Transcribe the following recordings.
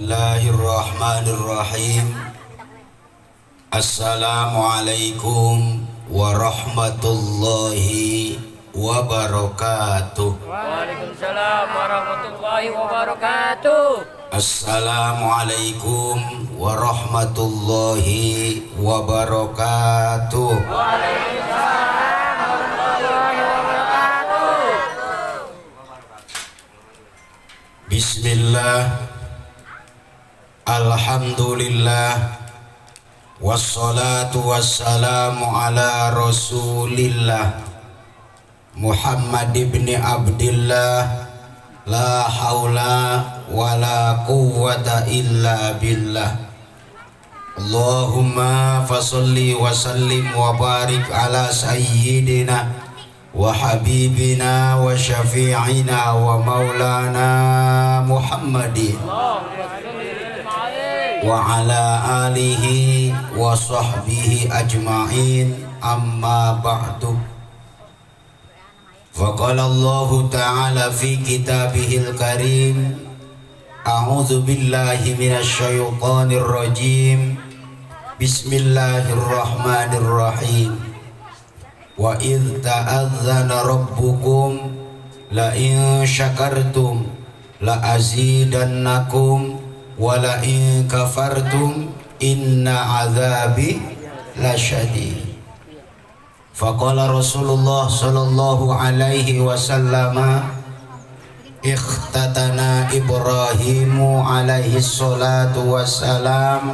Bismillahirrahmanirrahim. Assalamualaikum warahmatullahi wabarakatuh. Waalaikumsalam warahmatullahi wabarakatuh. Assalamualaikum warahmatullahi wabarakatuh. Waalaikumsalam warahmatullahi wabarakatuh. Bismillah. Alhamdulillah. Wassalatu wassalamu ala rasulillah Muhammad ibn Abdillah. La haula wa la quwwata illa billah. Allahumma fasalli wa sallim wa barik ala sayyidina wa habibina wa syafi'ina wa maulana Muhammadin wa ala alihi wa sahbihi ajma'in, amma ba'du. Faqala Allah ta'ala fi kitabihil karim, a'udzu billahi minasy syaithanir rajim. Bismillahirrahmanirrahim. Wa idz ta'adzana rabbukum la in syakartum la azidannakum wa la in kafartum inna azabi lasyadid. Faqala Rasulullah sallallahu alaihi wasallam, ikhtatana Ibrahimu alaihi salatu wassalam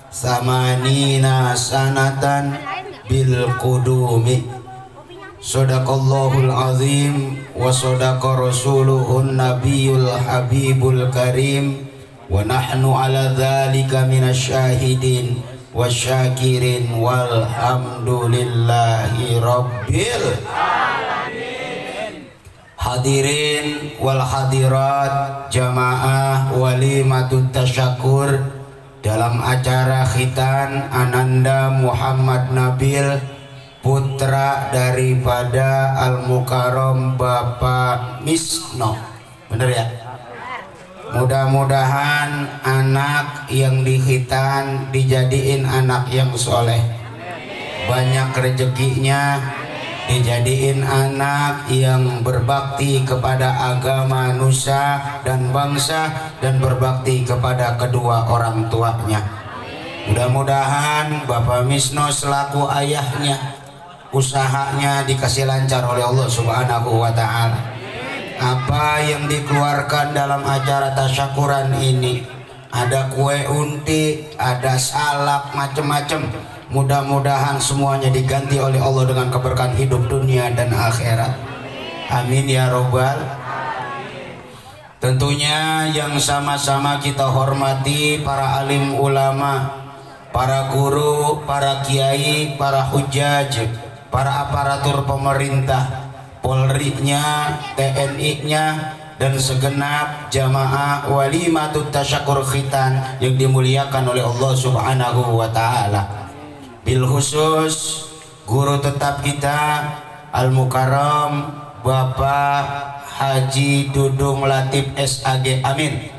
samanina sanatan bil qudumi. Sadaqallahul azim wa sadaqa rasuluhun nabiyul habibul karim wa nahnu ala dzalika minasyahidin wasyakirin walhamdulillahi rabbil alamin. Hadirin wal hadirat jamaah walimatut tasyakur dalam acara khitan Ananda Muhammad Nabil, putra daripada Al-Mukarram Bapak Misno. Bener ya? Mudah-mudahan anak yang dikhitan dijadiin anak yang soleh, banyak rezekinya, dijadiin anak yang berbakti kepada agama nusa dan bangsa dan berbakti kepada kedua orang tuanya. Mudah-mudahan Bapak Misno selaku ayahnya usahanya dikasih lancar oleh Allah Subhanahu wa ta'ala. Apa yang dikeluarkan dalam acara tasyakuran ini, ada kue unti, ada salak, macam-macam. Mudah-mudahan semuanya diganti oleh Allah dengan keberkahan hidup dunia dan akhirat. Amin ya robbal. Tentunya yang sama-sama kita hormati para alim ulama, para guru, para kiai, para hujaj, para aparatur pemerintah, Polri-nya, TNI-nya, dan segenap jamaah walimatut tasyakur khitan yang dimuliakan oleh Allah Subhanahu wa ta'ala. Bil khusus guru tetap kita Al-Mukarram Bapak Haji Dudung Latif SAG, amin.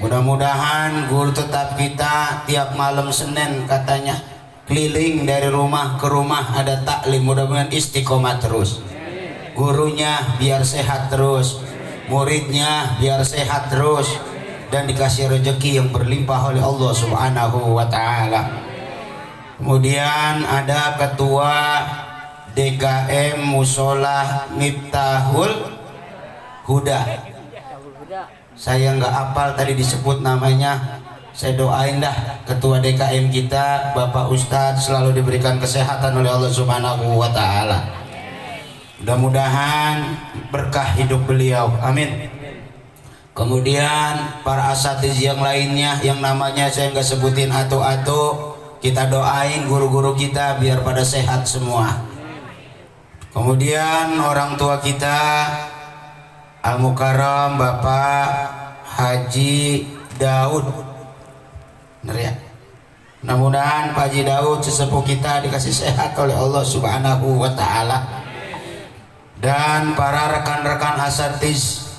Mudah-mudahan guru tetap kita tiap malam Senin katanya keliling dari rumah ke rumah ada taklim, mudah-mudahan istiqomah terus. Gurunya biar sehat terus, muridnya biar sehat terus, dan dikasih rezeki yang berlimpah oleh Allah Subhanahu wa ta'ala. Kemudian ada ketua DKM Musola Miftahul Huda. Saya nggak hafal tadi disebut namanya, saya doain dah ketua DKM kita Bapak Ustadz selalu diberikan kesehatan oleh Allah Subhanahu wa ta'ala. Mudah-mudahan berkah hidup beliau, amin. Kemudian para asatiz yang lainnya yang namanya saya nggak sebutin atu-atu, kita doain guru-guru kita biar pada sehat semua. Kemudian orang tua kita Al-Mukarram Bapak Haji Daud, bener ya? Mudah-mudahan Pak Haji Daud sesepuh kita dikasih sehat oleh Allah Subhanahu wa ta'ala. Dan para rekan-rekan asatiz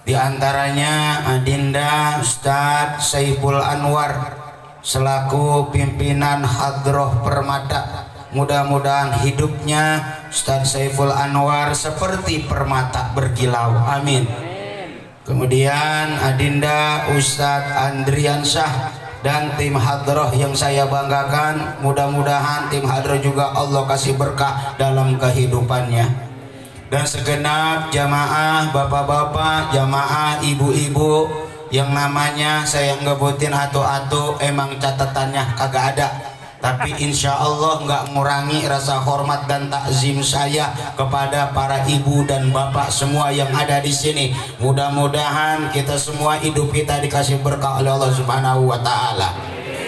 Di antaranya Adinda Ustadz Saiful Anwar selaku pimpinan Hadroh Permata. Mudah-mudahan hidupnya Ustadz Saiful Anwar seperti permata berkilau. Amin. Kemudian Adinda Ustadz Andriansyah dan tim Hadroh yang saya banggakan. Mudah-mudahan tim Hadroh juga Allah kasih berkah dalam kehidupannya. Dan segenap jamaah bapak-bapak, jamaah ibu-ibu yang namanya saya ngebutin atu-atu, emang catatannya kagak ada, tapi insya Allah nggak ngurangi rasa hormat dan takzim saya kepada para ibu dan bapak semua yang ada di sini. Mudah-mudahan kita semua hidup kita dikasih berkah oleh Allah Subhanahu wa Ta'ala.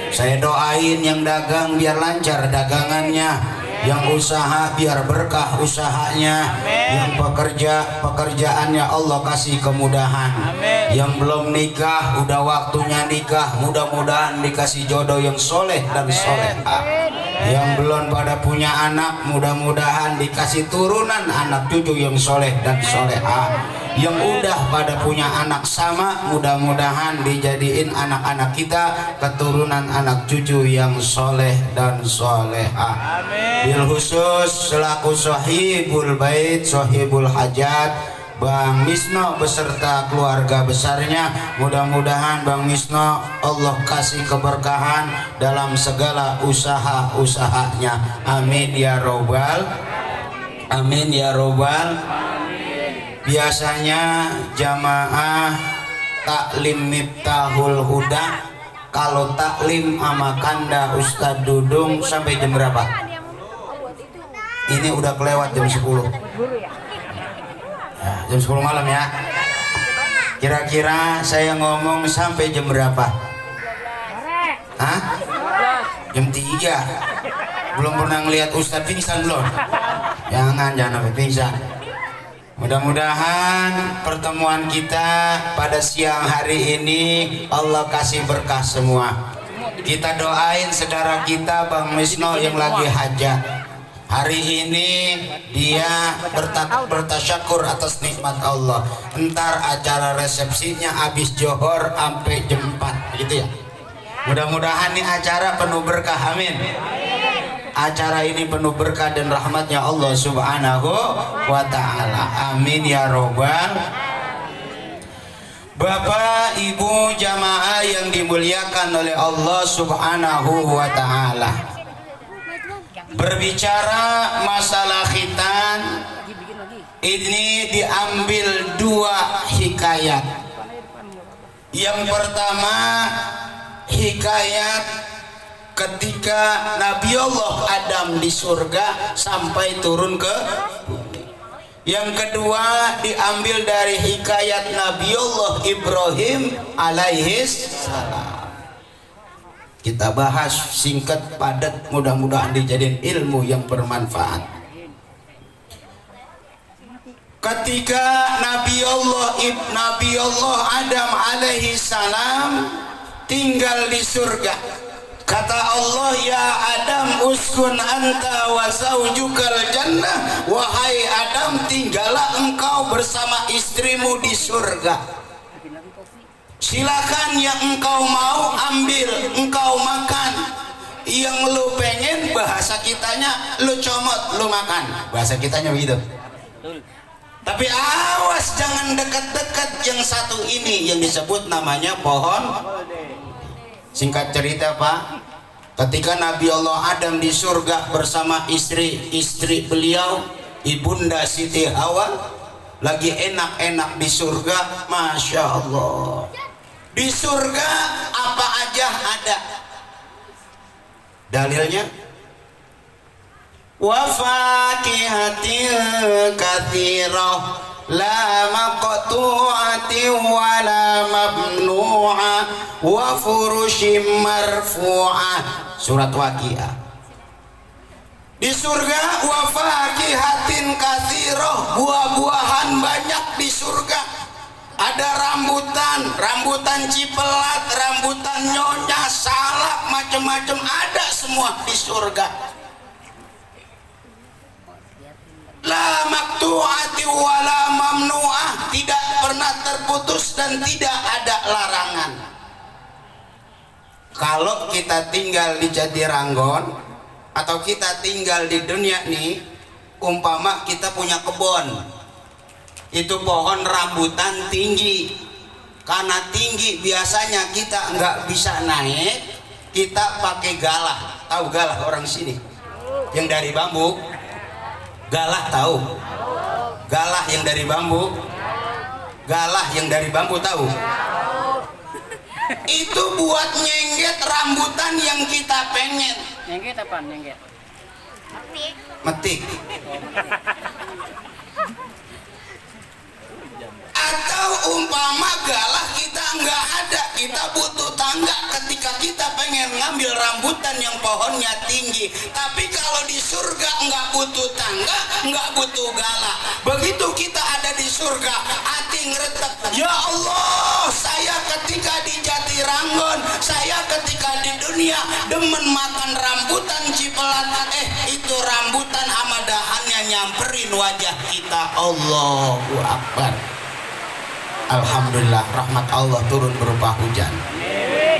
Saya doain yang dagang biar lancar dagangannya, yang usaha biar berkah usahanya, yang pekerjaannya Allah kasih kemudahan. Yang belum nikah udah waktunya nikah, mudah-mudahan dikasih jodoh yang soleh dan solehah. Yang belum pada punya anak, mudah-mudahan dikasih turunan anak cucu yang soleh dan solehah. Yang udah pada punya anak sama, mudah-mudahan dijadiin anak-anak kita keturunan anak cucu yang soleh dan solehah. Bil khusus selaku sahibul bait, sahibul hajat, Bang Misno beserta keluarga besarnya, mudah-mudahan Bang Misno Allah kasih keberkahan dalam segala usaha-usahanya. Amin ya robbal, amin ya robbal. Biasanya jamaah taklim Miftahul Huda kalau taklim sama kanda Ustadz Dudung sampai jam berapa? Ini udah kelewat jam 10 ya, jam 10 malam ya. Kira-kira saya ngomong sampai jam berapa? Hah? Jam 3. Belum pernah ngelihat Ustadz pingsan belum? Jangan sampai pingsan. Mudah-mudahan pertemuan kita pada siang hari ini Allah kasih berkah semua. Kita doain saudara kita Bang Misno yang lagi hajat. Hari ini dia bertasyakur atas nikmat Allah. Entar acara resepsinya habis johor sampai jam 4 gitu ya. Mudah-mudahan ini acara penuh berkah, amin. Acara ini penuh berkah dan rahmatnya Allah Subhanahu wa Ta'ala, amin ya robbal. Bapak ibu jamaah yang dimuliakan oleh Allah Subhanahu wa Ta'ala, berbicara masalah khitan ini diambil dua hikayat. Yang pertama hikayat ketika Nabi Allah Adam di surga sampai turun ke bumi. Yang kedua diambil dari hikayat Nabi Allah Ibrahim alaihis salam. Kita bahas singkat padat, mudah-mudahan dijadiin ilmu yang bermanfaat. Ketika Nabi Allah Adam alaihi salam tinggal di surga, kata Allah, ya Adam uskun anta wa zaujukal jannah. Wahai Adam, tinggallah engkau bersama istrimu di surga. Silakan yang engkau mau ambil, engkau makan. Yang lu pengen, bahasa kitanya lu comot, lu makan. Bahasa kitanya begitu. Tapi awas jangan dekat-dekat yang satu ini yang disebut namanya pohon. Singkat cerita Pak, ketika Nabi Allah Adam di surga bersama istri beliau Ibunda Siti Hawa lagi enak-enak di surga, Masya Allah. Di surga apa aja ada. Dalilnya wa fakihatin katsirah la maqtu'ati wa la mamnu'a wa furushim marfu'ah. Surat Waqiah. Di surga wa fakihatin katsirah, buah-buahan banyak di surga. Ada rambutan cipelat, rambutan nyonya, salak, macam-macam ada semua di surga. La maktu'ati wala mamnu'ah, tidak pernah terputus dan tidak ada larangan. Kalau kita tinggal di Jatiranggon atau kita tinggal di dunia nih, umpama kita punya kebun, itu pohon rambutan tinggi, karena tinggi biasanya kita nggak bisa naik, kita pakai galah. Tahu galah orang sini yang dari bambu? Galah tahu? Galah yang dari bambu? Galah yang dari bambu tahu? Itu buat nyengget rambutan yang kita pengen. Nyengget apa? Nyengget. Metik. Atau umpama galah kita nggak ada, kita butuh tangga ketika kita pengen ngambil rambutan yang pohonnya tinggi. Tapi kalau di surga nggak butuh tangga, nggak butuh galah. Begitu kita ada di surga, hati ngeretek, ya Allah, saya ketika di Jatiranggon, saya ketika di dunia demen makan rambutan cipelat, itu rambutan sama dahannya nyamperin wajah kita. Allahu Akbar. Alhamdulillah, rahmat Allah turun berupa hujan.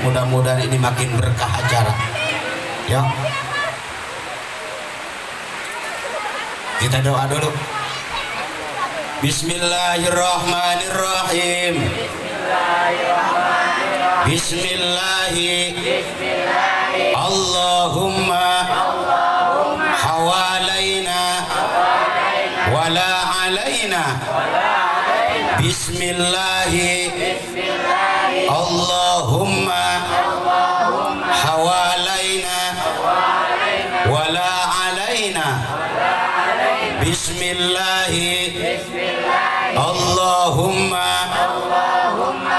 Mudah-mudahan ini makin berkah acara. Ya, kita doa dulu. Bismillahirrahmanirrahim. Bismillahi. Allahumma hawalaina wala alaina. Bismillahi. Allahumma hawalaina wala alaina. Bismillahi. Allahumma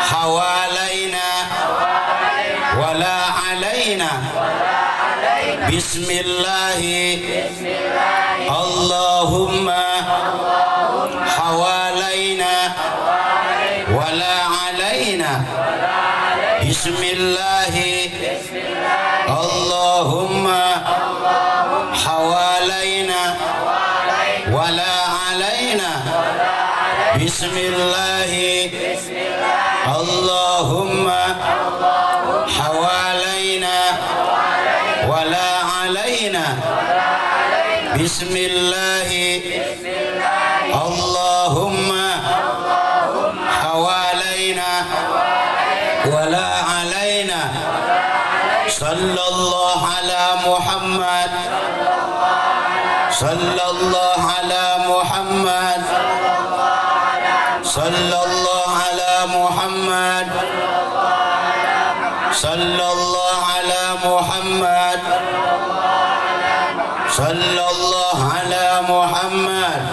hawalaina wala alaina. Bismillahi. Allahumma hawalaina wala alaina. Bismillahi. Allahumma hawalaina wala alaina. Bismillahi. Allahumma hawalaina wala alaina. Bismillahi. Allahumma hawalaina wala alaina. Sallallahu ala Muhammad. Sallallahu ala Muhammad. Sallallahu ala Muhammad. Sallallahu ala Muhammad. Sallallahu ala Muhammad.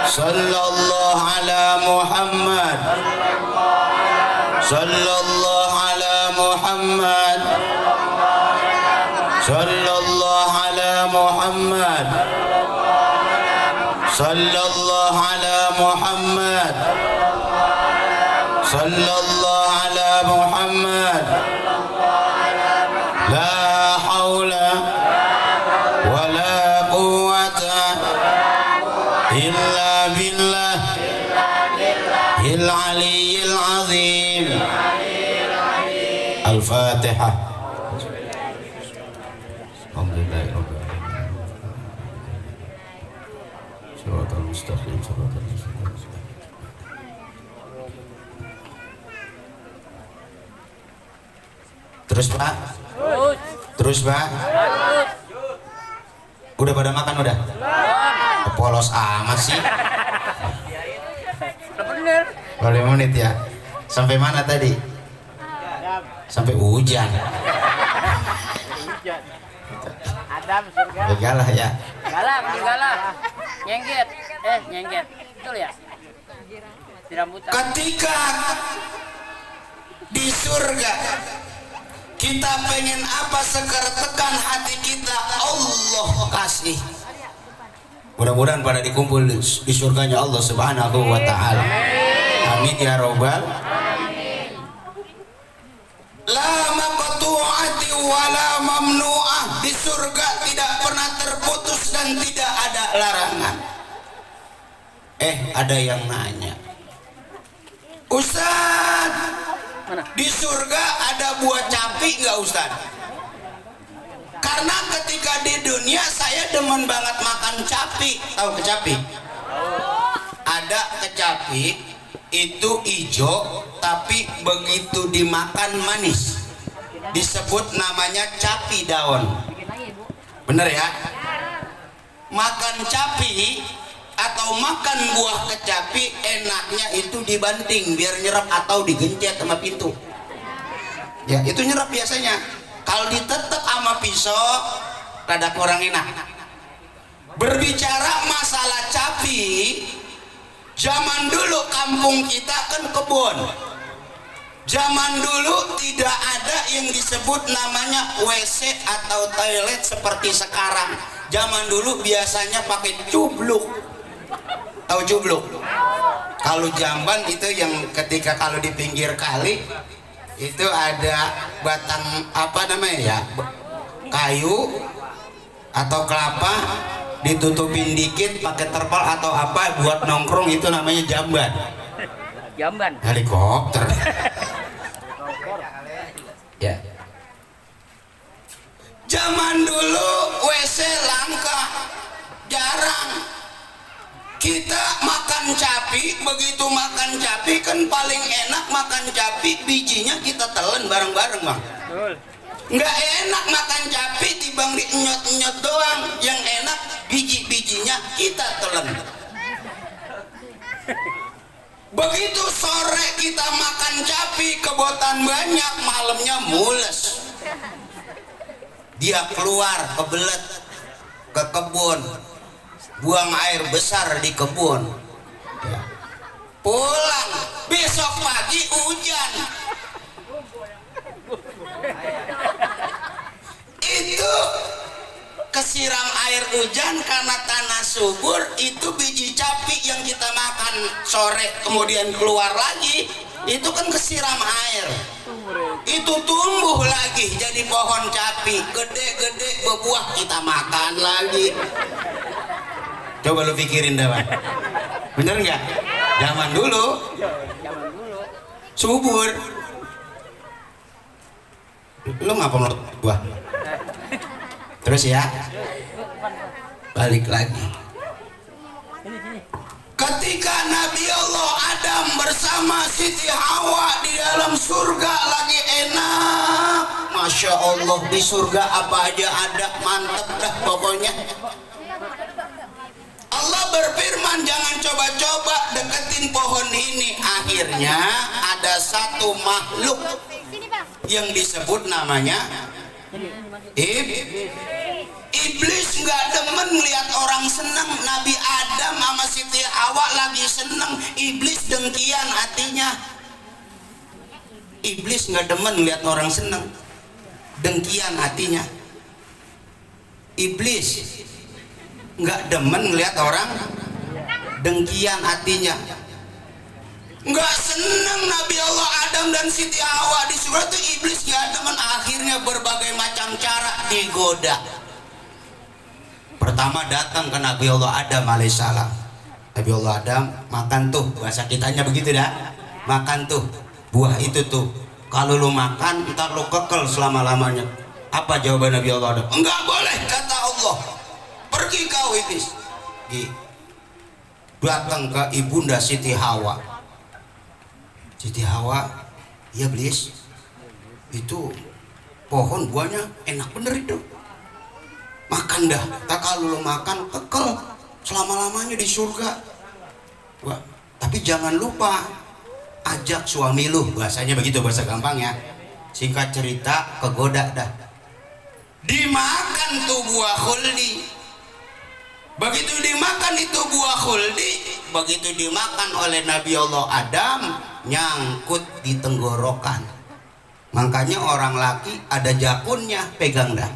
Sallallahu ala Muhammad. Sallallahu ala Muhammad. Sallallahu ala Muhammad. Sallallahu ala Muhammad. Sallallahu ala Muhammad. La haula wala quwwata illa billah al-aliyyil azim. Al-Fatihah. Alhamdulillahirabbil alamin. Shiratal mustaqim, shiratal mustaqim. Terus Pak? Terus Pak? Udah pada makan udah? Polos amat sih. Bener. 5 menit ya. Sampai mana tadi? Sampai hujan. Adam surga. Galah ya. Galah, galah. Nyengget. Nyengget. Betul ya? Di rambutan. Ketika di surga kita pengen apa sekertekan hati kita, Allah kasih. Mudah-mudahan pada dikumpul di surganya Allah Subhanahu wa ta'ala. Amin ya robbal. La maqtu'ati wala mamnu'ah. Di surga tidak pernah terputus dan tidak ada larangan. Ada yang nanya, Ustaz, di surga ada buah capi nggak Ustaz? Karena ketika di dunia saya demen banget makan capi. Tahu kecapi? Ada kecapi itu hijau tapi begitu dimakan manis. Disebut namanya capi daun. Bener ya? Makan capi atau makan buah kecapi enaknya itu dibanting biar nyerap atau digencet sama pintu. Ya, itu nyerap biasanya. Kalau ditetek sama pisau rada kurang enak. Berbicara masalah capi, zaman dulu kampung kita kan kebun. Zaman dulu tidak ada yang disebut namanya WC atau toilet seperti sekarang. Zaman dulu biasanya pakai cubluk. Tahu cubluk? Kalau jamban itu yang ketika kalau di pinggir kali itu ada batang apa namanya ya, kayu atau kelapa ditutupin dikit pakai terpal atau apa buat nongkrong, itu namanya jamban. Jamban. Helikopter. Ya. Zaman dulu WC langka, jarang. Kita makan capi, begitu makan capi kan paling enak makan capi bijinya kita telan bareng-bareng bang. Nggak enak makan capi tibang dienyot-enyot doang. Yang enak biji-bijinya kita telan. Begitu sore kita makan capi kebotan banyak, malamnya mules. Dia keluar kebelet ke kebun, buang air besar di kebun, pulang besok pagi hujan. Itu kesiram air hujan karena tanah subur. Itu biji capi yang kita makan sore kemudian keluar lagi, itu kan kesiram air, itu tumbuh lagi jadi pohon capi, gede-gede berbuah, kita makan lagi. Coba lu pikirin dah bang, bener nggak? Zaman dulu subur. Lu ngapa menurut gua? Terus ya, balik lagi. Ketika Nabi Allah Adam bersama Siti Hawa di dalam surga lagi enak, Masya Allah, di surga apa aja ada, mantep dah pokoknya. Allah berfirman jangan coba-coba deketin pohon ini. Akhirnya ada satu makhluk yang disebut namanya Iblis. Nggak demen melihat orang senang. Nabi Adam sama Siti Hawa lagi senang, Iblis dengkian hatinya. Iblis nggak demen melihat orang senang, dengkian hatinya. Iblis nggak demen melihat orang dengkian hatinya. Nggak senang Nabi Allah Adam dan Siti Hawa di surga itu. Iblis nggak demen. Akhirnya berbagai macam cara digoda. Pertama datang ke Nabi Allah Adam alaihissalam. Nabi Allah Adam, makan tuh, bahasa kitanya begitu dah, makan tuh buah itu tuh, kalau lu makan ntar lu kekel selama-lamanya. Apa jawaban Nabi Allah Adam? Enggak boleh, kata Allah. Pergi kau iblis. Datang ke ibunda Siti Hawa. Siti Hawa, iya iblis, itu pohon buahnya enak bener itu, makan dah. Tak kalau lu makan kekel selama-lamanya di surga. Wah, tapi jangan lupa ajak suami lu, bahasanya begitu, bahasa gampang ya. Singkat cerita kegoda dah. Dimakan tuh buah khuldi. Begitu dimakan itu buah khuldi, begitu dimakan oleh Nabi Allah Adam, nyangkut di tenggorokan. Makanya orang laki ada jakunnya, pegang dah.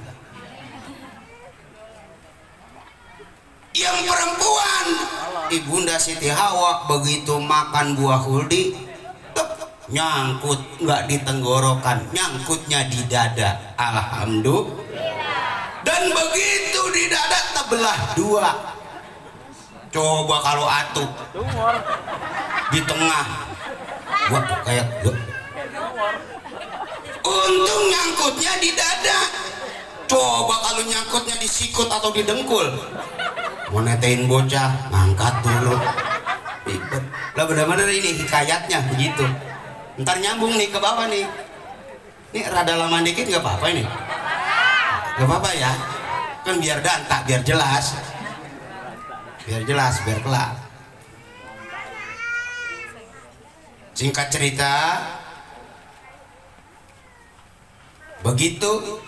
Yang perempuan, ibunda Siti Hawa, begitu makan buah khuldi, nyangkut nggak di tenggorokan, nyangkutnya di dada. Alhamdulillah. Dan begitu di dada terbelah dua. Coba kalau atuh di tengah, gua kayak gua. Untung nyangkutnya di dada. Coba kalau nyangkutnya di sikut atau di dengkul, mau netein bocah, ngangkat dulu. Ribet. Lah benar-benar ini hikayatnya begitu. Ntar nyambung nih ke bawah nih. Ini rada lama dikit nggak apa-apa ini. Nggak apa-apa ya. Kan biar dantak, biar jelas. Biar jelas, biar kelar. Singkat cerita, begitu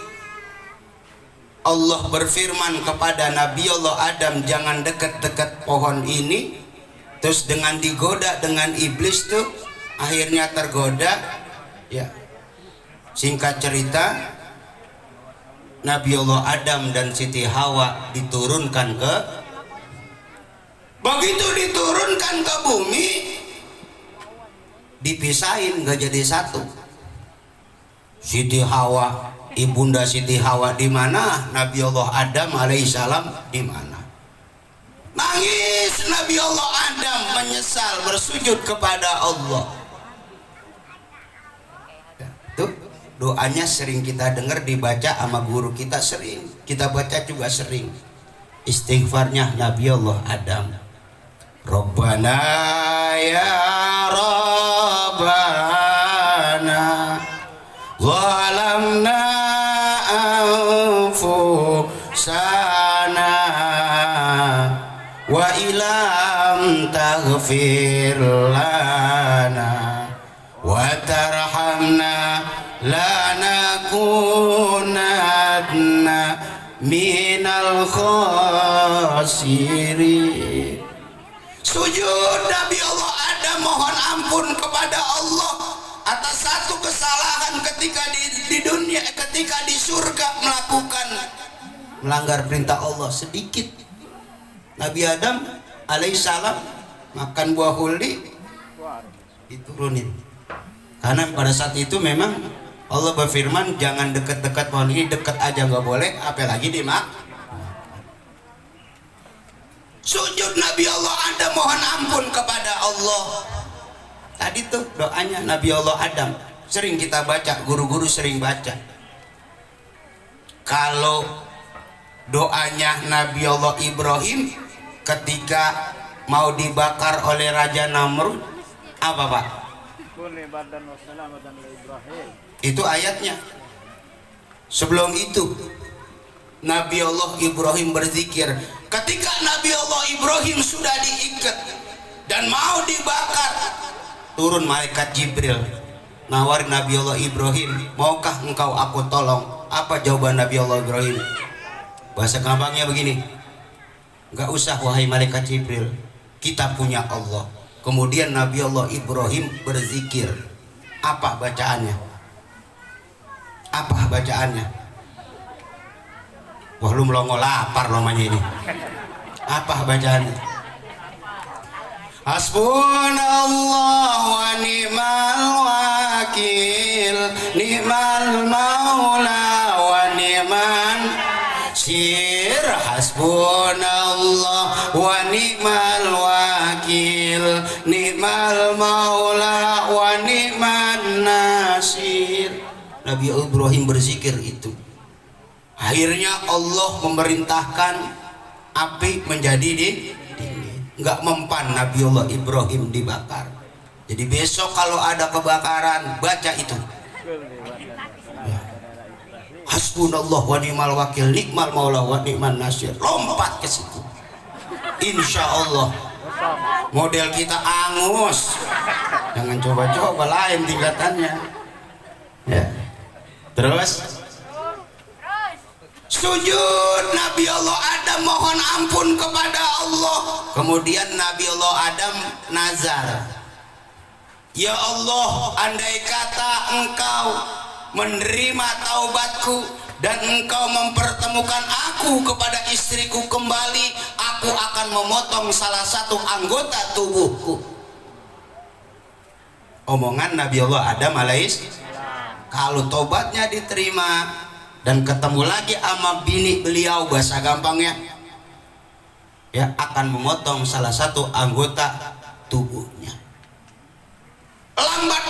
Allah berfirman kepada Nabi Allah Adam, jangan dekat-dekat pohon ini. Terus dengan digoda dengan iblis tuh akhirnya tergoda. Ya, singkat cerita, Nabi Allah Adam dan Siti Hawa diturunkan ke, begitu diturunkan ke bumi, dipisahin gak jadi satu. Siti Hawa, ibunda Siti Hawa di mana? Nabi Allah Adam alaihissalam di mana? Nangis Nabi Allah Adam menyesal bersujud kepada Allah. Tuh doanya sering kita dengar dibaca sama guru kita, sering kita baca juga sering. Istighfarnya Nabi Allah Adam. Rabbana ya Rabbana zalamna anfusana wa ilam taghfir lana wa tarhamna lanakunanna minal khasirin. Sujud Nabi Allah Adam mohon ampun kepada Allah atas satu kesalahan ketika di dunia, ketika di surga melanggar perintah Allah sedikit. Nabi Adam alaihissalam makan buah huldi diturunin, karena pada saat itu memang Allah berfirman jangan dekat-dekat pohon ini, dekat aja nggak boleh, apalagi dimakan. Sujud Nabi Allah Adam mohon ampun kepada Allah. Tadi tuh doanya Nabi Allah Adam sering kita baca, guru-guru sering baca. Kalau doanya Nabi Allah Ibrahim ketika mau dibakar oleh Raja Namrud, apa Pak? Itu ayatnya. Sebelum itu Nabi Allah Ibrahim berzikir. Ketika Nabi Allah Ibrahim sudah diikat dan mau dibakar, turun malaikat Jibril nawarin Nabi Allah Ibrahim, maukah engkau aku tolong? Apa jawaban Nabi Allah Ibrahim? Bahasa gampangnya begini, enggak usah wahai malaikat Jibril, kita punya Allah. Kemudian Nabi Allah Ibrahim berzikir. Apa bacaannya? Apa bacaannya? Wah lu melongo lapar namanya ini. Apa bacaannya? Hasbunallah wa ni'mal wakil, ni'mal maula wa ni'man sir. Hasbunallah wa ni'mal wakil, ni'mal maula wa ni'man nasir. Nabi Ibrahim berzikir itu. Akhirnya Allah memerintahkan api menjadi dingin, nggak mempan Nabi Allah Ibrahim dibakar. Jadi besok kalau ada kebakaran baca itu. Ya. Hasbunallah wa ni'mal wakil, ni'mal maula wa ni'man nasir. Lompat ke situ. Insya Allah model kita angus. Jangan coba-coba, lain tingkatannya. Ya. Terus sujud Nabi Allah Adam mohon ampun kepada Allah. Kemudian Nabi Allah Adam nazar, ya Allah, andai kata engkau menerima taubatku dan engkau mempertemukan aku kepada istriku kembali, aku akan memotong salah satu anggota tubuhku. Omongan Nabi Allah Adam alaihis. Kalau tobatnya diterima, dan ketemu lagi sama bini beliau, bahasa gampangnya ya, akan memotong salah satu anggota tubuhnya. Lambat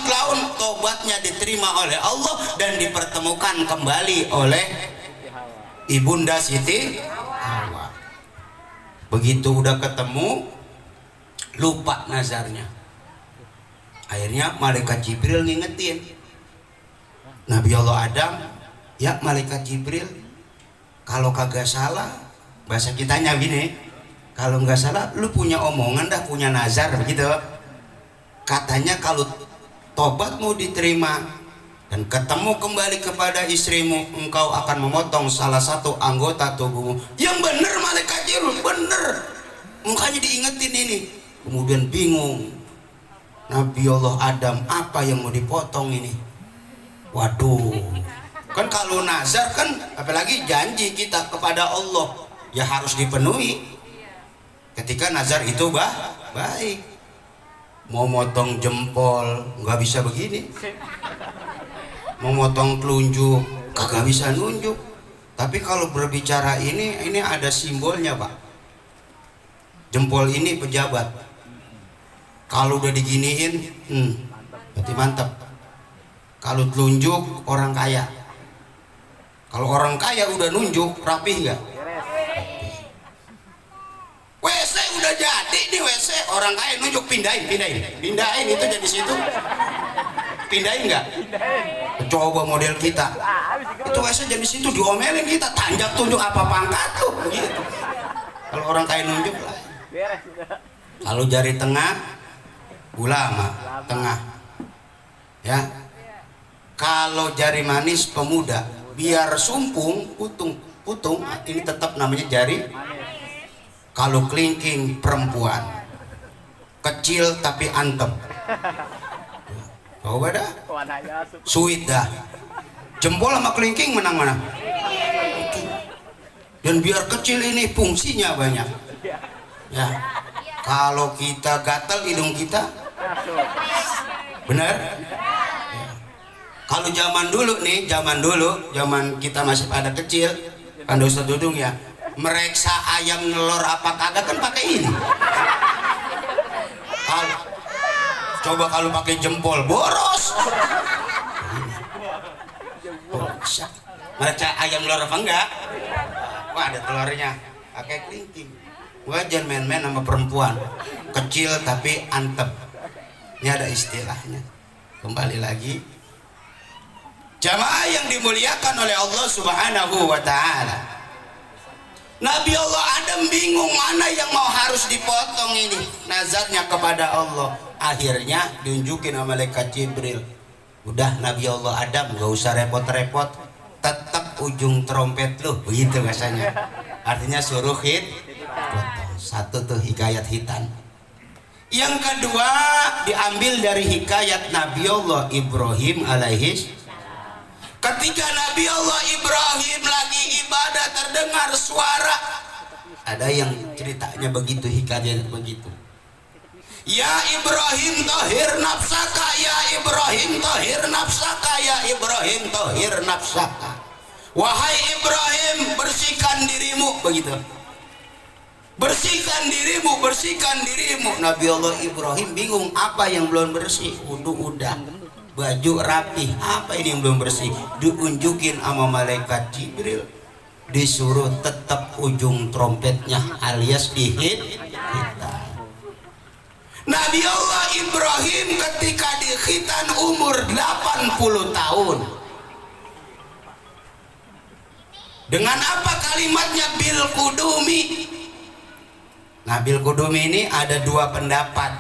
laun tobatnya diterima oleh Allah dan dipertemukan kembali oleh ibunda Siti Hawa. Begitu udah ketemu, lupa nazarnya. Akhirnya malaikat Jibril ngingetin Nabi Allah Adam, ya malaikat Jibril, kalau kagak salah, bahasa kitanya gini, kalau nggak salah lu punya omongan dah, punya nazar begitu. Katanya kalau tobat mau diterima dan ketemu kembali kepada istrimu, engkau akan memotong salah satu anggota tubuhmu. Yang bener malaikat Jibril, bener. Mukanya diingetin ini. Kemudian bingung Nabi Allah Adam, apa yang mau dipotong ini? Waduh, kan kalau nazar kan, apalagi janji kita kepada Allah, ya harus dipenuhi. Ketika nazar itu baik. Mau motong jempol nggak bisa begini, mau motong telunjuk kagak bisa nunjuk. Tapi kalau berbicara ini ada simbolnya Pak. Jempol ini pejabat, kalau udah diginiin berarti mantap. Kalau telunjuk orang kaya, kalau orang kaya udah nunjuk rapih nggak? WC udah jadi nih, WC orang kaya nunjuk, pindahin itu jadi situ, pindahin nggak? Coba model kita itu WC jadi situ, diomelin kita, tanjak tunjuk apa pangkat tuh begitu. Kalau orang kaya nunjuk lah. Kalau jari tengah ulama tengah ya, kalau jari manis pemuda, biar sumpung putung ini tetap namanya jari. Kalau kelingking perempuan, kecil tapi antem. Coba dah, sweet dah. Jempol sama kelingking menang mana? Dan biar kecil ini fungsinya banyak. Ya, kalau kita gatal hidung kita, benar? Ya. Kalau zaman dulu zaman kita masih pada kecil, kan Ustaz Dudung ya, mereksa ayam nelor apa kagak kan pakai ini. Coba kalau pakai jempol boros. Mereksa ayam nelor apa enggak? Wah, ada telurnya. Pakai kelingking. Wajar main-main sama perempuan kecil tapi antep. Ini ada istilahnya. Kembali lagi, jamaah yang dimuliakan oleh Allah Subhanahu wa ta'ala, Nabi Allah Adam bingung mana yang mau harus dipotong ini nazarnya kepada Allah. Akhirnya diunjukin sama malaikat Jibril, udah Nabi Allah Adam gak usah repot-repot, tetap ujung trompet lu, begitu rasanya. Artinya suruh potong. Satu tuh hikayat hitan. Yang kedua diambil dari hikayat Nabi Allah Ibrahim alaihis. Ketika Nabi Allah Ibrahim lagi ibadah, terdengar suara. Ada yang ceritanya begitu, hikayat begitu. Ya Ibrahim tahir nafsaka, ya Ibrahim tahir nafsaka, ya Ibrahim tahir nafsaka. Wahai Ibrahim, bersihkan dirimu, begitu. Bersihkan dirimu, bersihkan dirimu. Nabi Allah Ibrahim bingung, apa yang belum bersih? Wudu udah, baju rapi, apa ini yang belum bersih? Diunjukin sama malaikat Jibril, disuruh tetap ujung trompetnya alias dihit. Nabi Allah Ibrahim ketika dikhitan umur 80 tahun. Dengan apa kalimatnya bil kudumi? Nah, bil kudumi ini ada dua pendapat.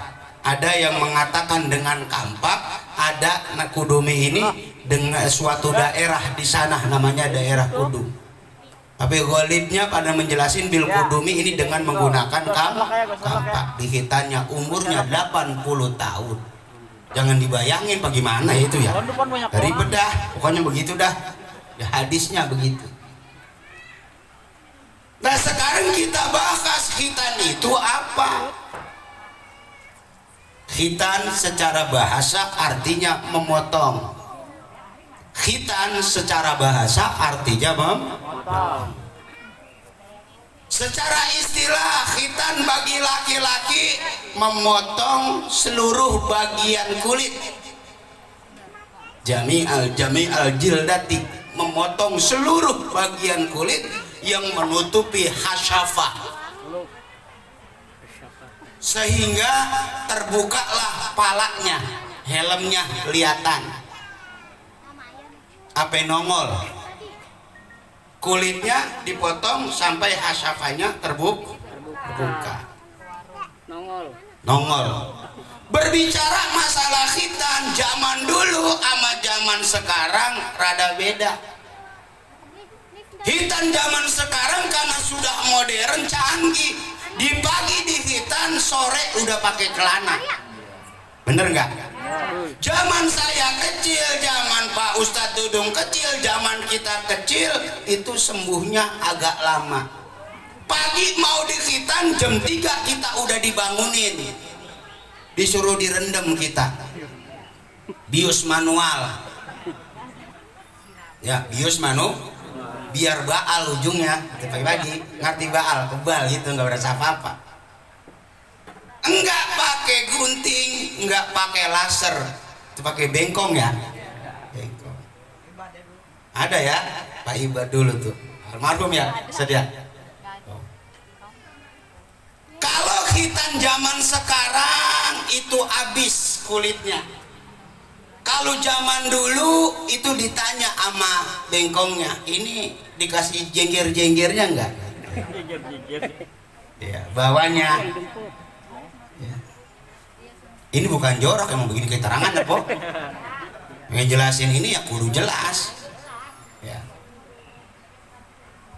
Ada yang mengatakan dengan kampak, ada kudumi ini dengan suatu daerah di sana namanya daerah Kudum. Tapi ghalibnya pada menjelasin bil kudumi ini dengan menggunakan kampak. Dihitannya umurnya 80 tahun. Jangan dibayangin bagaimana itu ya. Dari bedah, pokoknya begitu dah. Ya, hadisnya begitu. Nah, sekarang kita bahas khitan itu apa? Khitan secara bahasa artinya memotong. Khitan secara bahasa artinya memotong. Secara istilah khitan bagi laki-laki memotong seluruh bagian kulit. Jami'al jildati, memotong seluruh bagian kulit yang menutupi hasyafah, sehingga terbukalah palanya, helmnya kelihatan. Apa nongol? Kulitnya dipotong sampai hasyafahnya terbuka. Nongol. Berbicara masalah khitan zaman dulu sama zaman sekarang rada beda. Khitan zaman sekarang karena sudah modern canggih, di pagi di khitan, sore udah pakai celana. Bener nggak? Zaman saya kecil, zaman Pak Ustadz Dudung kecil, zaman kita kecil itu sembuhnya agak lama. Pagi mau di khitan jam 3 kita udah dibangunin, disuruh direndam kita, bius manual ya, bius biar baal ujungnya pagi-pagi, ngerti baal, kebal gitu, nggak berasa apa-apa. Enggak pakai gunting, enggak pakai laser, itu pakai bengkong ya, bengkong. Ada ya Pak Iba dulu tuh, almarhum ya, sedia. Kalau khitan zaman sekarang itu habis kulitnya. Kalau zaman dulu itu ditanya sama bengkongnya, ini dikasih jengger-jenggernya enggak? Ya, bawahnya. Ya. Ini bukan jorok, emang begini keterangan ya, Pok. Ngejelasin ini ya kudu jelas. Ya.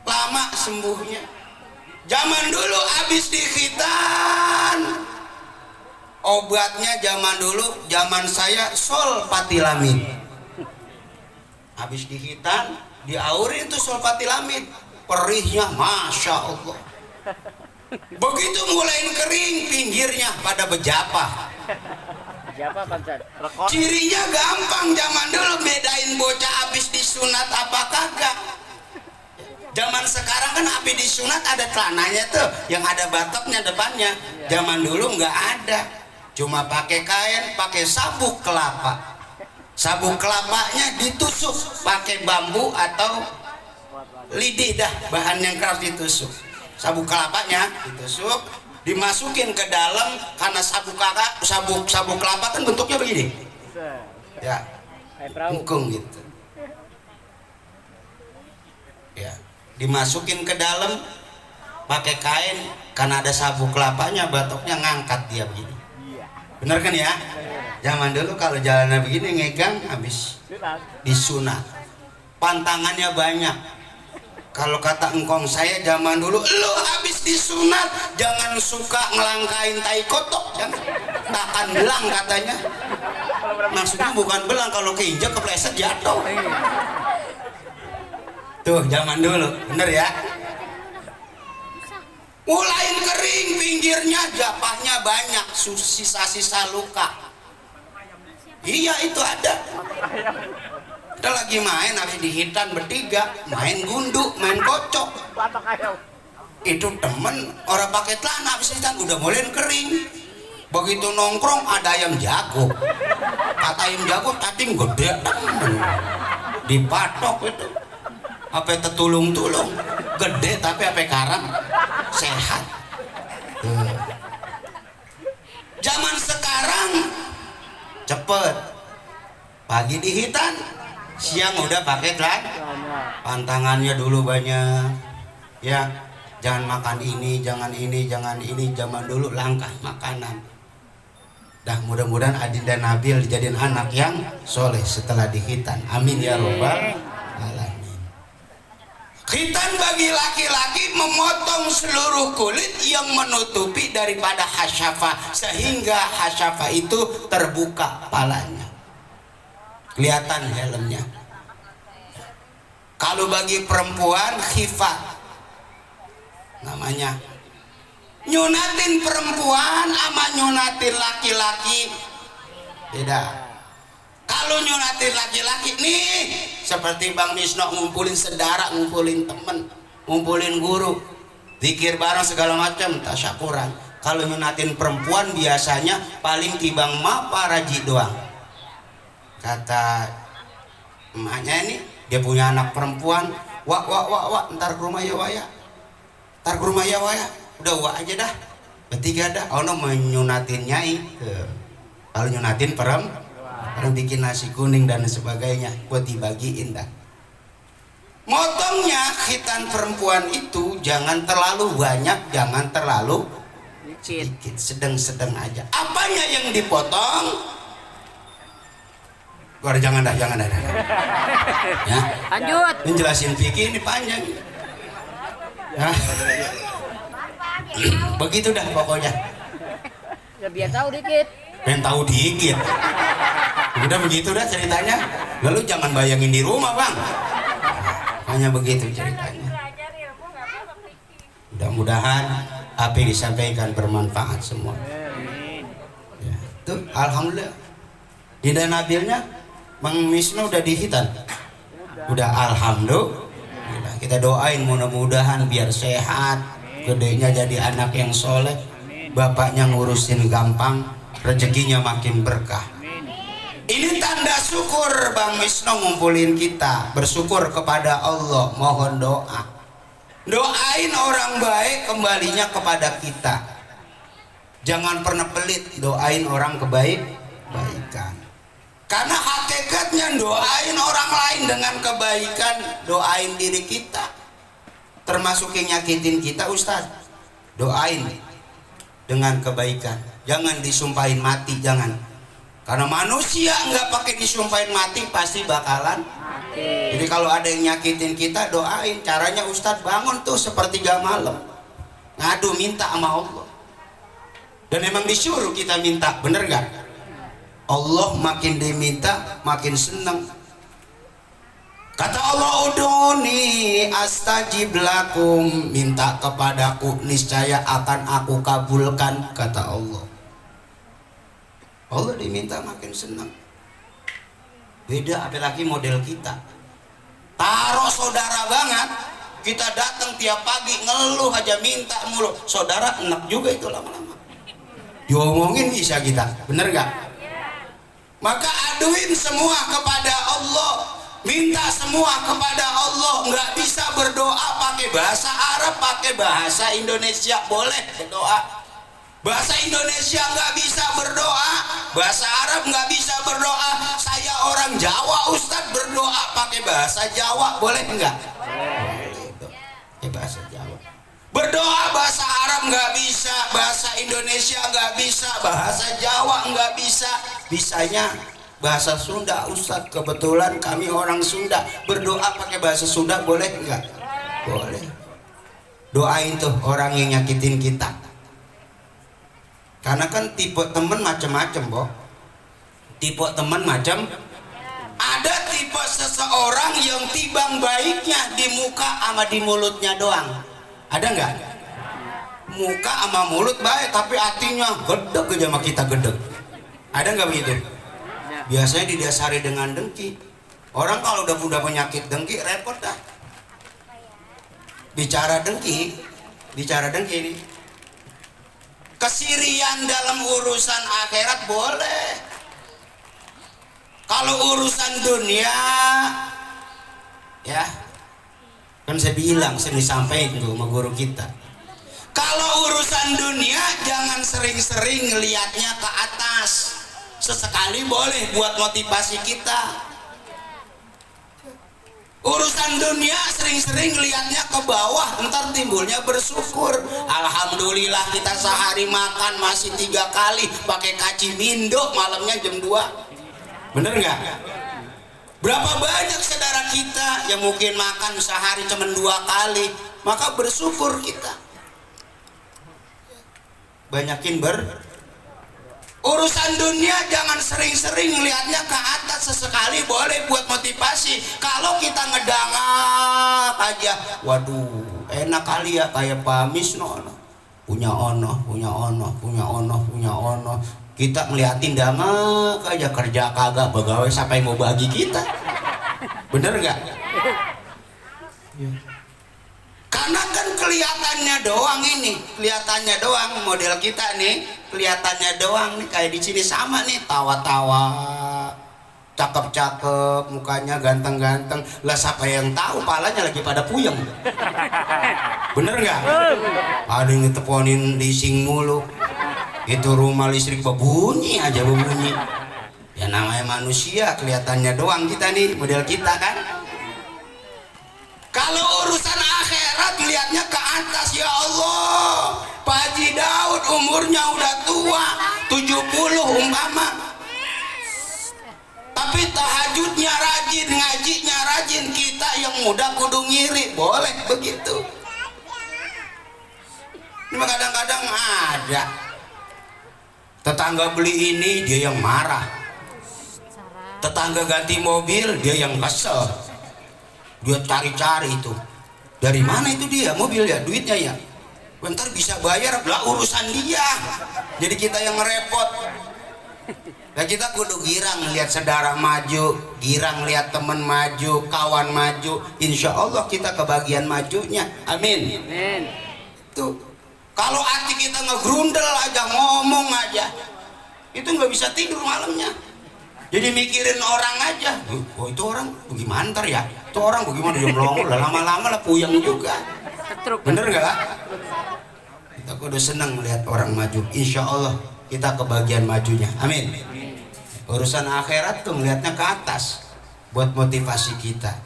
Lama sembuhnya. Zaman dulu habis di khitan, obatnya zaman dulu, zaman saya solpatilamid. Habis di khitan diaurin itu solpatilamid, perihnya masya Allah. Begitu mulai kering, pinggirnya pada bejapah. Cirinya gampang zaman dulu bedain bocah habis disunat apa kagak. Zaman sekarang kan habis disunat ada celananya tuh yang ada batoknya depannya. Zaman dulu nggak ada, cuma pakai kain, pakai sabuk kelapa. Sabuk kelapanya ditusuk pakai bambu atau lidi, dah bahan yang keras ditusuk. Sabuk kelapanya ditusuk, dimasukin ke dalam, karena sabuk kelapa kan bentuknya begini ya, engkung gitu ya, dimasukin ke dalam pakai kain, karena ada sabuk kelapanya batoknya ngangkat dia begini. Bener kan ya? Zaman dulu kalau jalannya begini ngegang habis disunat, pantangannya banyak. Kalau kata engkong saya zaman dulu, lo habis disunat jangan suka ngelangkain tai kotok, jangan, takkan belang katanya. Maksudnya bukan belang, kalau keinjak kepleset jatuh. Tuh zaman dulu, bener ya. Mulai kering pinggirnya, japahnya banyak, sisa-sisa luka. Iya itu ada. Kita lagi main habis di khitan bertiga, main gundu, main kocok. Itu temen orang pakai celana habis khitan udah mulai kering. Begitu nongkrong ada ayam jago. Kata ayam jago cacing gede, dipatok itu. Apa tetulung-tulung, gede tapi apa karang, sehat. Zaman sekarang cepet, pagi di khitan, siang udah pakai celana. Pantangannya dulu banyak ya, jangan makan ini, jangan ini, jangan ini. Zaman dulu langka makanan. Dah mudah-mudahan Adin dan Nabil dijadiin anak yang soleh setelah di khitan, amin ya robbal alamin. Khitan bagi laki-laki memotong seluruh kulit yang menutupi daripada hasyafah, sehingga hasyafah itu terbuka palanya, kelihatan helmnya. Kalau bagi perempuan khifat namanya, Nyunatin perempuan sama nyunatin laki-laki beda. Kalau nyunatin laki-laki nih seperti Bang Misno, ngumpulin saudara, ngumpulin temen, ngumpulin guru, zikir bareng segala macam, tasyakuran. Kalau nyunatin perempuan biasanya paling tibang ma paraji doang. Kata emaknya ini, dia punya anak perempuan, wak, ntar ke rumah ya waya, ntar ke rumah ya waya, udah wak aja dah, bertiga dah. Ono menyunatin nyai, kalau nyunatin perempuan orang bikin nasi kuning dan sebagainya buat dibagiin dah. Motongnya khitan perempuan itu jangan terlalu banyak, jangan terlalu sedikit, sedang-sedang aja. Apanya yang dipotong? Jangan dah. Ya. Lanjut. Menjelasin fikih ini panjang. Ya. Begitu dah pokoknya. Ya biar tahu dikit. Pengen tahu dikit. Udah begitu dah ceritanya. Lalu jangan bayangin di rumah bang. Hanya begitu ceritanya. Mudah-mudahan apa yang disampaikan bermanfaat semua. Ya, tuh alhamdulillah. Dinda Nabilnya Bang Misno udah dihitan. Udah alhamdulillah. Kita doain mudah-mudahan biar sehat, gedenya jadi anak yang soleh, bapaknya ngurusin gampang, rezekinya makin berkah. Ini tanda syukur Bang Misno ngumpulin kita, bersyukur kepada Allah, mohon doa. Doain orang baik kembalinya kepada kita. Jangan pernah pelit doain orang kebaikan. Karena hakikatnya doain orang lain dengan kebaikan, doain diri kita. Termasuk yang nyakitin kita Ustaz, doain dengan kebaikan. Jangan disumpahin mati, jangan. Karena manusia nggak pakai disumpahin mati pasti bakalan mati. Jadi kalau ada yang nyakitin kita doain. Caranya Ustadz bangun tuh sepertiga malam, ngadu minta sama Allah. Dan emang disuruh kita minta, bener gak? Allah makin diminta makin seneng. Kata Allah, uduni astajib lakum, minta kepadaku niscaya akan aku kabulkan, kata Allah. Allah diminta makin senang. Beda apalagi model kita. Taruh saudara banget, kita datang tiap pagi ngeluh aja minta mulu. Saudara enak juga itu lama-lama. Diomongin bisa kita, bener gak? Maka aduin semua kepada Allah, minta semua kepada Allah. Nggak bisa berdoa pakai bahasa Arab, pakai bahasa Indonesia boleh berdoa. Bahasa Indonesia nggak bisa berdoa, bahasa Arab nggak bisa berdoa. Saya orang Jawa Ustadz, berdoa pakai bahasa Jawa boleh nggak? Boleh. Bahasa Jawa. Berdoa bahasa Arab nggak bisa, bahasa Indonesia nggak bisa, bahasa Jawa nggak bisa. Bisanya bahasa Sunda Ustadz. Kebetulan kami orang Sunda, berdoa pakai bahasa Sunda boleh nggak? Boleh. Doain tuh orang yang nyakitin kita. Karena kan tipe temen macam-macam, Boh. Tipe temen macam. Ada tipe seseorang yang tibang baiknya di muka sama di mulutnya doang. Ada nggak? Muka sama mulut baik, tapi hatinya gedeg aja sama kita gedeg. Ada nggak begitu? Biasanya didasari dengan dengki. Orang kalau udah penyakit dengki repot dah. Bicara dengki ini. Kesirian dalam urusan akhirat boleh. Kalau urusan dunia, ya kan saya bilang, saya disampaikan tuh sama guru kita. Kalau urusan dunia jangan sering-sering ngelihatnya ke atas. Sesekali boleh buat motivasi kita. Urusan dunia sering-sering lihatnya ke bawah, ntar timbulnya bersyukur. Alhamdulillah kita sehari makan masih 3 kali pakai kaci mindo, malamnya jam 2. Bener nggak? Berapa banyak saudara kita yang mungkin makan sehari cuma 2 kali, maka bersyukur kita. Banyakin urusan dunia jangan sering-sering lihatnya ke atas. Sesekali boleh buat motivasi. Kalau kita ngedangak aja, waduh enak kali ya kayak Pak Misno, punya ono, punya ono, punya ono, punya ono. Kita ngeliatin damak aja, kerja kagak, pegawai siapa yang mau bagi kita? Bener nggak? Karena kan kelihatannya doang ini, kelihatannya doang model kita nih, kelihatannya doang nih, kayak di sini sama nih, tawa-tawa, cakep-cakep, mukanya ganteng-ganteng. Lah siapa yang tahu palanya lagi pada puyeng? Bener nggak? Ada yang diteleponin leasing mulu, itu rumah listrik berbunyi aja, berbunyi. Ya namanya manusia, kelihatannya doang kita nih, model kita kan. Kalau urusan akhirat lihatnya ke atas, ya Allah. Pak Haji Daud umurnya udah tua, 70 umpama, tapi tahajudnya rajin, ngajinya rajin. Kita yang muda kudu ngiri, boleh begitu. Cuma kadang-kadang ada tetangga beli ini, dia yang marah. Tetangga ganti mobil, dia yang kesel. Dia cari-cari itu, dari mana itu dia mobil ya, duitnya ya, bentar bisa bayar, lah urusan dia. Jadi kita yang repot. Dan kita kudu girang lihat saudara maju, girang lihat teman maju, kawan maju. Insya Allah kita kebagian majunya, amin. Amin. Tuh, kalau hati kita ngegrundel aja, ngomong aja, itu nggak bisa tidur malamnya. Jadi mikirin orang aja, oh itu orang bagaimana ntar ya, itu orang bagaimana dia melongo, lama-lama lah puyeng juga. Bener nggak? Kita kudu seneng melihat orang maju, insya Allah kita kebagian majunya, amin. Urusan akhirat tuh melihatnya ke atas, buat motivasi kita.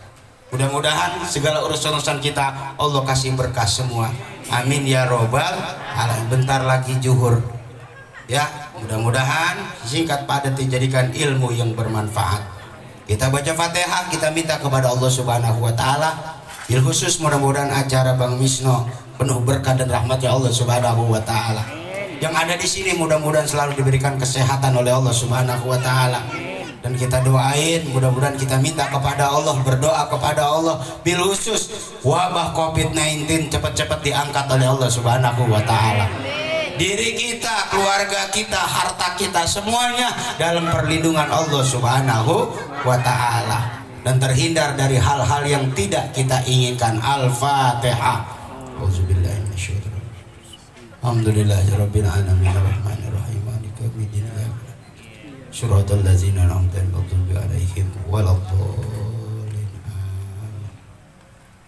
Mudah-mudahan segala urusan-urusan kita Allah kasih berkah semua, amin ya robbal alamin. Bentar lagi zuhur. Ya, mudah-mudahan singkat padat dijadikan ilmu yang bermanfaat. Kita baca Fatihah, kita minta kepada Allah Subhanahu wa taala. Bil khusus mudah-mudahan acara Bang Misno penuh berkah dan rahmat ya Allah Subhanahu wa taala. Yang ada di sini mudah-mudahan selalu diberikan kesehatan oleh Allah Subhanahu wa taala. Dan kita doain, mudah-mudahan kita minta kepada Allah, berdoa kepada Allah bil khusus wabah Covid-19 cepat-cepat diangkat oleh Allah Subhanahu wa taala. Diri kita, keluarga kita, harta kita semuanya dalam perlindungan Allah Subhanahu wa taala dan terhindar dari hal-hal yang tidak kita inginkan. Al-Fatihah. Auzubillahi minasyaitonir rajim. Alhamdulillahirabbil alamin arrahmanir rahim maliki yaumiddin. Shiratal ladzina an'amta alaihim waladdallin.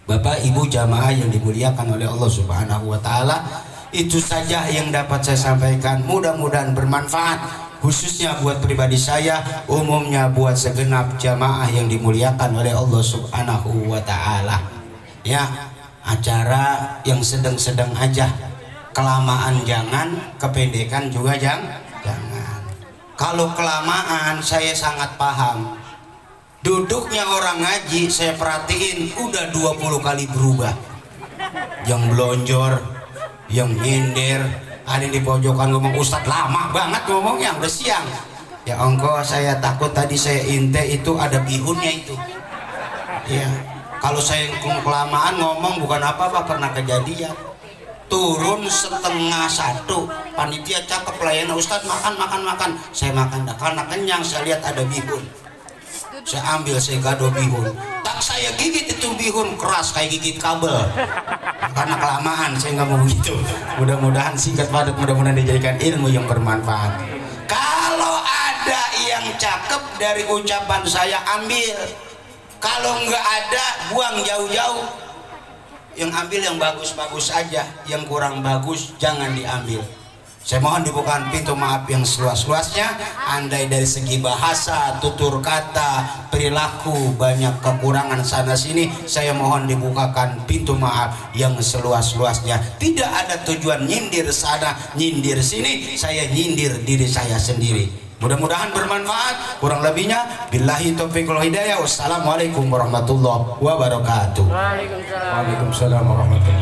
Bapak Ibu jamaah yang dimuliakan oleh Allah Subhanahu wa taala, itu saja yang dapat saya sampaikan. Mudah-mudahan bermanfaat, khususnya buat pribadi saya, umumnya buat segenap jamaah yang dimuliakan oleh Allah Subhanahu wa taala. Ya, acara yang sedang-sedang aja, kelamaan jangan, kependekan juga jangan. Kalau kelamaan saya sangat paham. Duduknya orang ngaji saya perhatiin udah 20 kali berubah. Yang belonjor, yang nyindir, ada yang di pojokan ngomong, Ustadz lama banget ngomongnya, udah siang. Ya ongko, saya takut tadi saya inte itu ada bihunnya itu. Ya, kalau saya kelamaan ngomong bukan apa-apa, pernah kejadian. Turun 1:30, panitia cakep pelayanan, Ustadz makan. Saya makan dah, karena kenyang saya lihat ada bihun. Saya ambil, saya gado bihun. Tak saya gigit itu bihun, keras kayak gigit kabel. Karena kelamaan saya nggak mau begitu. Mudah-mudahan singkat padat, mudah-mudahan dijadikan ilmu yang bermanfaat. Kalau ada yang cakep dari ucapan saya ambil, kalau nggak ada buang jauh-jauh. Yang ambil yang bagus-bagus aja, yang kurang bagus jangan diambil. Saya mohon dibukakan pintu maaf yang seluas-luasnya. Andai dari segi bahasa, tutur kata, perilaku banyak kekurangan sana sini, saya mohon dibukakan pintu maaf yang seluas-luasnya. Tidak ada tujuan nyindir sana, nyindir sini, saya nyindir diri saya sendiri. Mudah-mudahan bermanfaat. Kurang lebihnya billahi taufiq wal hidayah. Wassalamualaikum warahmatullahi wabarakatuh. Waalaikumsalam. Waalaikumsalam warahmatullahi wabarakatuh.